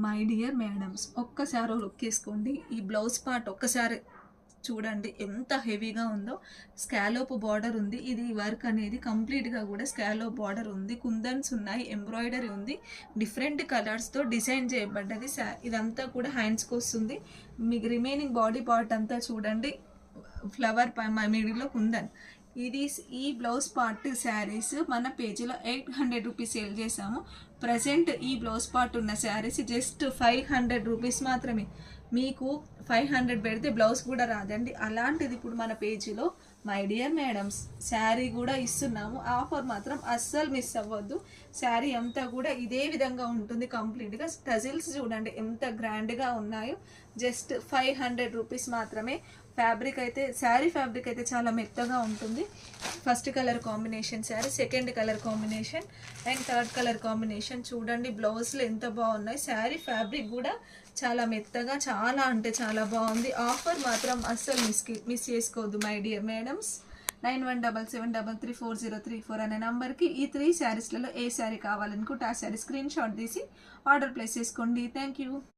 My dear madams, ఒక్కసారి look వేసుకోండి. ఈ బ్లౌజ్ పార్ట్ ఒక్కసారి చూడండి ఎంత హెవీగా ఉందో. స్కాలోప్ బార్డర్ ఉంది. ఇది వర్క్ అనేది కంప్లీట్గా కూడా స్కాలోప్ బార్డర్ ఉంది. కుందన్స్ ఉన్నాయి, ఎంబ్రాయిడరీ ఉంది, డిఫరెంట్ కలర్స్తో డిజైన్ చేయబడ్డది. ఇదంతా కూడా హ్యాండ్స్కి వస్తుంది. మీకు రిమైనింగ్ బాడీ పార్ట్ అంతా చూడండి, ఫ్లవర్ మిడిల్లో కుందన్. ఇది ఈ బ్లౌజ్ పార్ట్ శారీస్ మన పేజీలో 800 రూపీస్ సేల్ చేసాము. ప్రజెంట్ ఈ బ్లౌజ్ పార్ట్ ఉన్న శారీస్ జస్ట్ 500 రూపీస్ మాత్రమే. మీకు 500 పెడితే బ్లౌజ్ కూడా రాదండి. అలాంటిది ఇప్పుడు మన పేజీలో మై డియర్ మేడమ్స్ శారీ కూడా ఇస్తున్నాము. ఆఫర్ మాత్రం అస్సలు మిస్ అవ్వద్దు. శారీ అంతా కూడా ఇదే విధంగా ఉంటుంది కంప్లీట్గా. టజిల్స్ చూడండి ఎంత గ్రాండ్గా ఉన్నాయో. జస్ట్ 500 రూపీస్ మాత్రమే. ఫ్యాబ్రిక్ అయితే శారీ ఫ్యాబ్రిక్ అయితే చాలా మెత్తగా ఉంటుంది. First colour combination sari, second colour combination and third colour combination చూడండి. బ్లౌజ్లు ఎంత బాగున్నాయి. శారీ ఫ్యాబ్రిక్ కూడా చాలా మెత్తగా, చాలా అంటే చాలా బాగుంది. ఆఫర్ మాత్రం అస్సలు మిస్ చేసుకోవద్దు మై డియర్ మేడమ్స్. 9177334034 అనే నంబర్కి ఈ 3 శారీస్లలో ఏ శారీ కావాలనుకుంటే ఆ శారీ స్క్రీన్ షాట్ తీసి ఆర్డర్ ప్లేస్ చేసుకోండి. Thank you.